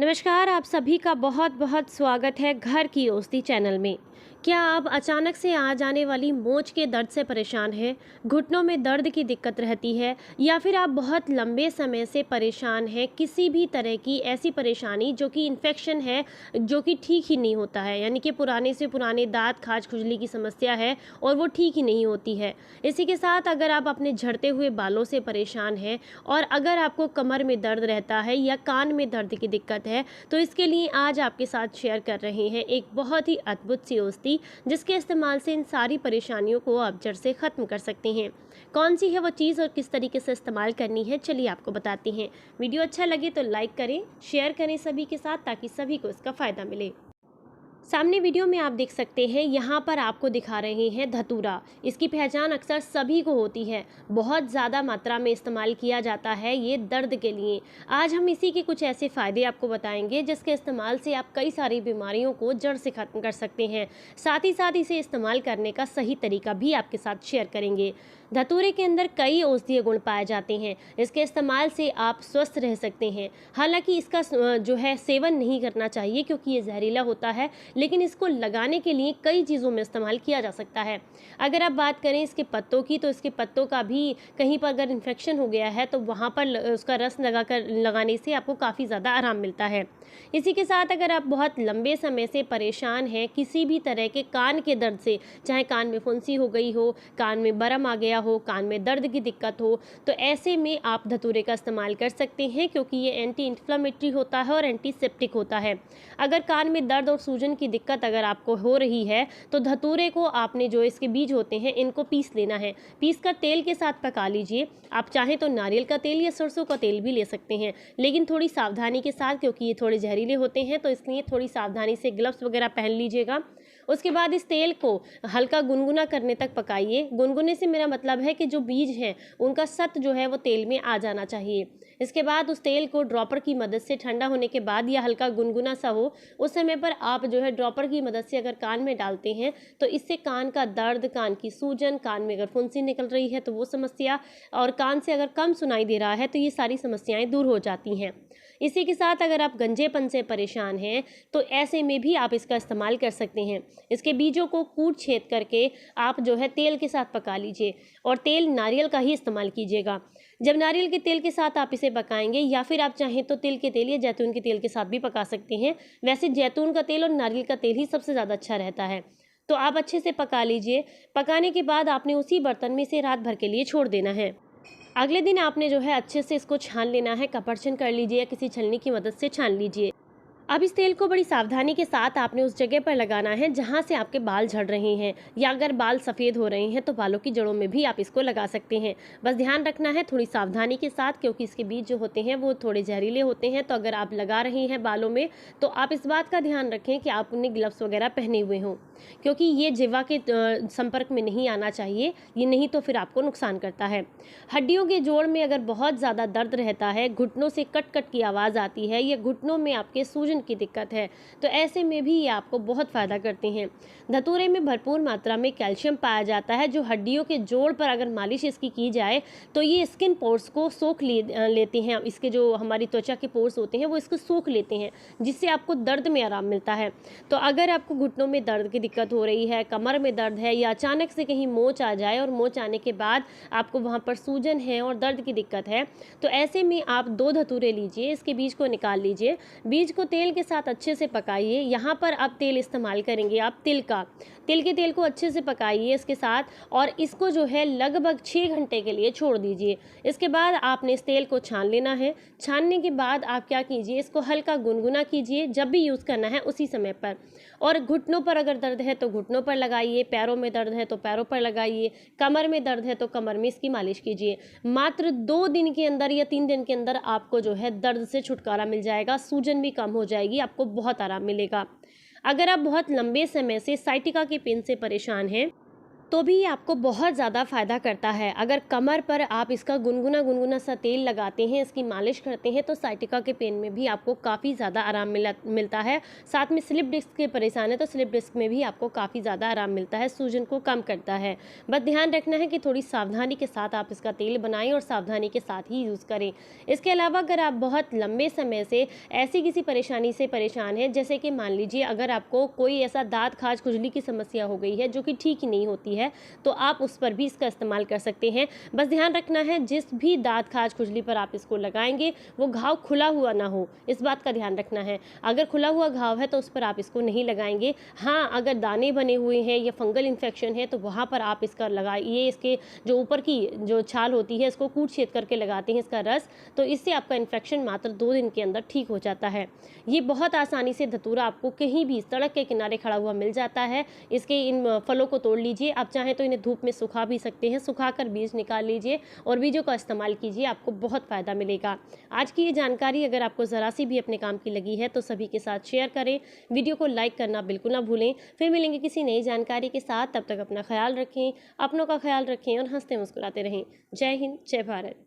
नमस्कार, आप सभी का बहुत बहुत स्वागत है घर की औषधि चैनल में। क्या आप अचानक से आ जाने वाली मोच के दर्द से परेशान हैं, घुटनों में दर्द की दिक्कत रहती है, या फिर आप बहुत लंबे समय से परेशान हैं किसी भी तरह की ऐसी परेशानी जो कि इन्फेक्शन है, जो कि ठीक ही नहीं होता है, यानी कि पुराने से पुराने दांत खाज खुजली की समस्या है और वो ठीक ही नहीं होती है। इसी के साथ अगर आप अपने झड़ते हुए बालों से परेशान हैं और अगर आपको कमर में दर्द रहता है या कान में दर्द की दिक्कत है, तो इसके लिए आज आपके साथ शेयर कर रहे हैं एक बहुत ही अद्भुत सी औषधि जिसके इस्तेमाल से इन सारी परेशानियों को आप जड़ से ख़त्म कर सकते हैं। कौन सी है वो चीज़ और किस तरीके से इस्तेमाल करनी है, चलिए आपको बताते हैं। वीडियो अच्छा लगे तो लाइक करें, शेयर करें सभी के साथ ताकि सभी को इसका फ़ायदा मिले। सामने वीडियो में आप देख सकते हैं, यहाँ पर आपको दिखा रहे हैं धतूरा। इसकी पहचान अक्सर सभी को होती है, बहुत ज़्यादा मात्रा में इस्तेमाल किया जाता है ये दर्द के लिए। आज हम इसी के कुछ ऐसे फ़ायदे आपको बताएंगे जिसके इस्तेमाल से आप कई सारी बीमारियों को जड़ से ख़त्म कर सकते हैं। साथ ही साथ इसे इस्तेमाल करने का सही तरीका भी आपके साथ शेयर करेंगे। धतूरे के अंदर कई औषधीय गुण पाए जाते हैं, इसके इस्तेमाल से आप स्वस्थ रह सकते हैं। हालांकि इसका जो है सेवन नहीं करना चाहिए क्योंकि ये जहरीला होता है, लेकिन इसको लगाने के लिए कई चीज़ों में इस्तेमाल किया जा सकता है। अगर आप बात करें इसके पत्तों की, तो इसके पत्तों का भी कहीं पर अगर इन्फेक्शन हो गया है तो वहाँ पर उसका रस लगाने से आपको काफ़ी ज़्यादा आराम मिलता है। इसी के साथ अगर आप बहुत लंबे समय से परेशान हैं किसी भी तरह के कान के दर्द से, चाहे कान में फुंसी हो गई हो, कान में बरम आ गया हो, कान में दर्द की दिक्कत हो, तो ऐसे में आप धतूरे का इस्तेमाल कर सकते हैं क्योंकि ये एंटी इन्फ्लेमेटरी होता है और एंटीसेप्टिक होता है। अगर कान में दर्द और सूजन की दिक्कत अगर आपको हो रही है तो धतूरे को आपने जो इसके बीज होते हैं इनको पीस लेना है। पीस कर तेल के साथ पका लीजिए। आप चाहें तो नारियल का तेल या सरसों का तेल भी ले सकते हैं, लेकिन थोड़ी सावधानी के साथ क्योंकि ये थोड़े जहरीले होते हैं, तो इसलिए थोड़ी सावधानी से ग्लव्स वगैरह पहन लीजिएगा। उसके बाद इस तेल को हल्का गुनगुना करने तक पकाइए। गुनगुने से मेरा मतलब है कि जो बीज हैं उनका सत जो है वो तेल में आ जाना चाहिए। इसके बाद उस तेल को ड्रॉपर की मदद से ठंडा होने के बाद या हल्का गुनगुना सा हो उस समय पर आप जो है ड्रॉपर की मदद से अगर कान में डालते हैं तो इससे कान का दर्द, कान की सूजन, कान में अगर फुंसी निकल रही है तो वो समस्या, और कान से अगर कम सुनाई दे रहा है तो ये सारी समस्याएं दूर हो जाती हैं। इसी के साथ अगर आप गंजेपन से परेशान हैं तो ऐसे में भी आप इसका इस्तेमाल कर सकते हैं। इसके बीजों को कूट छेद करके आप जो है तेल के साथ पका लीजिए, और तेल नारियल का ही इस्तेमाल कीजिएगा। जब नारियल के तेल के साथ आप इसे पकाएंगे, या फिर आप चाहें तो तिल के तेल या जैतून के तेल के साथ भी पका सकते हैं। वैसे जैतून का तेल और नारियल का तेल ही सबसे ज़्यादा अच्छा रहता है। तो आप अच्छे से पका लीजिए। पकाने के बाद आपने उसी बर्तन में इसे रात भर के लिए छोड़ देना है। अगले दिन आपने जो है अच्छे से इसको छान लेना है, कपड़छन कर लीजिए या किसी छलनी की मदद से छान लीजिए। अब इस तेल को बड़ी सावधानी के साथ आपने उस जगह पर लगाना है जहाँ से आपके बाल झड़ रहे हैं, या अगर बाल सफ़ेद हो रहे हैं तो बालों की जड़ों में भी आप इसको लगा सकते हैं। बस ध्यान रखना है थोड़ी सावधानी के साथ, क्योंकि इसके बीज जो होते हैं वो थोड़े जहरीले होते हैं। तो अगर आप लगा रहे हैं बालों में तो आप इस बात का ध्यान रखें कि आपने ग्लव्स वगैरह पहने हुए हों, क्योंकि ये जिह्वा के संपर्क में नहीं आना चाहिए, ये नहीं तो फिर आपको नुकसान करता है। हड्डियों के जोड़ में अगर बहुत ज़्यादा दर्द रहता है, घुटनों से कट कट की आवाज़ आती है, या घुटनों में आपके सूजन की दिक्कत है, तो ऐसे में भी ये आपको बहुत फ़ायदा करते हैं। धतूरे में भरपूर मात्रा में कैल्शियम पाया जाता है, जो हड्डियों के जोड़ पर अगर मालिश इसकी की जाए तो ये स्किन पोर्स को सोख लेते हैं। इसके जो हमारी त्वचा के पोर्स होते हैं वो इसको सोख लेते हैं, जिससे आपको दर्द में आराम मिलता है। तो अगर आपको घुटनों में दर्द की दिक्कत हो रही है, कमर में दर्द है, या अचानक से कहीं मोच आ जाए और मोच आने के बाद आपको वहाँ पर सूजन है और दर्द की दिक्कत है, तो ऐसे में आप 2 धतूरे लीजिए, इसके बीज को निकाल लीजिए। बीज को तेल के साथ अच्छे से पकाइए। यहाँ पर आप तेल इस्तेमाल करेंगे आप तिल का। तिल के तेल को अच्छे से पकाइए इसके साथ, और इसको जो है लगभग 6 घंटे के लिए छोड़ दीजिए। इसके बाद आपने इस तेल को छान लेना है। छानने के बाद आप क्या कीजिए, इसको हल्का गुनगुना कीजिए, जब भी यूज़ करना है उसी समय पर। और घुटनों पर अगर दर्द है तो घुटनों पर लगाइए, पैरों में दर्द है तो पैरों पर लगाइए, कमर में दर्द है तो कमर में इसकी मालिश कीजिए। मात्र 2 दिन के अंदर या 3 दिन के अंदर आपको जो है दर्द से छुटकारा मिल जाएगा, सूजन भी कम हो जाएगी, आपको बहुत आराम मिलेगा। अगर आप बहुत लंबे समय से साइटिका के पेन से परेशान हैं तो भी ये आपको बहुत ज़्यादा फ़ायदा करता है। अगर कमर पर आप इसका गुनगुना गुनगुना सा तेल लगाते हैं, इसकी मालिश करते हैं, तो साइटिका के पेन में भी आपको काफ़ी ज़्यादा आराम मिलता है। साथ में स्लिप डिस्क के परेशान है तो स्लिप डिस्क में भी आपको काफ़ी ज़्यादा आराम मिलता है, सूजन को कम करता है। बस ध्यान रखना है कि थोड़ी सावधानी के साथ आप इसका तेल बनाएं और सावधानी के साथ ही यूज़ करें। इसके अलावा अगर आप बहुत लंबे समय से ऐसी किसी परेशानी से परेशान हैं, जैसे कि मान लीजिए अगर आपको कोई ऐसा दाँत खाज खुजली की समस्या हो गई है जो कि ठीक ही नहीं होती है, तो आप उस पर भी इसका इस्तेमाल कर सकते हैं। बस ध्यान रखना है जिस भी दाँत खाज खुजली पर आप इसको लगाएंगे वो घाव खुला हुआ ना हो, इस बात का ध्यान रखना है। अगर खुला हुआ घाव है तो उस पर आप इसको नहीं लगाएंगे। हाँ, अगर दाने बने हुए हैं या फंगल इन्फेक्शन है तो वहाँ पर आप इसका लगाइए। इसके जो ऊपर की जो छाल होती है इसको कूट छेद करके लगाते हैं इसका रस, तो इससे आपका इन्फेक्शन मात्र 2 दिन के अंदर ठीक हो जाता है। ये बहुत आसानी से धतूरा आपको कहीं भी सड़क के किनारे खड़ा हुआ मिल जाता है। इसके इन फलों को तोड़ लीजिए, आप चाहें तो इन्हें धूप में सुखा भी सकते हैं, सुखाकर बीज निकाल लीजिए और बीजों का इस्तेमाल कीजिए, आपको बहुत फ़ायदा मिलेगा। आज की ये जानकारी अगर आपको ज़रा सी भी अपने काम की लगी है तो सभी के साथ शेयर करें, वीडियो को लाइक करना बिल्कुल ना भूलें। फिर मिलेंगे किसी नई जानकारी के साथ, तब तक अपना ख्याल रखें, अपनों का ख्याल रखें और हंसते मुस्कुराते रहें। जय हिंद, जय भारत।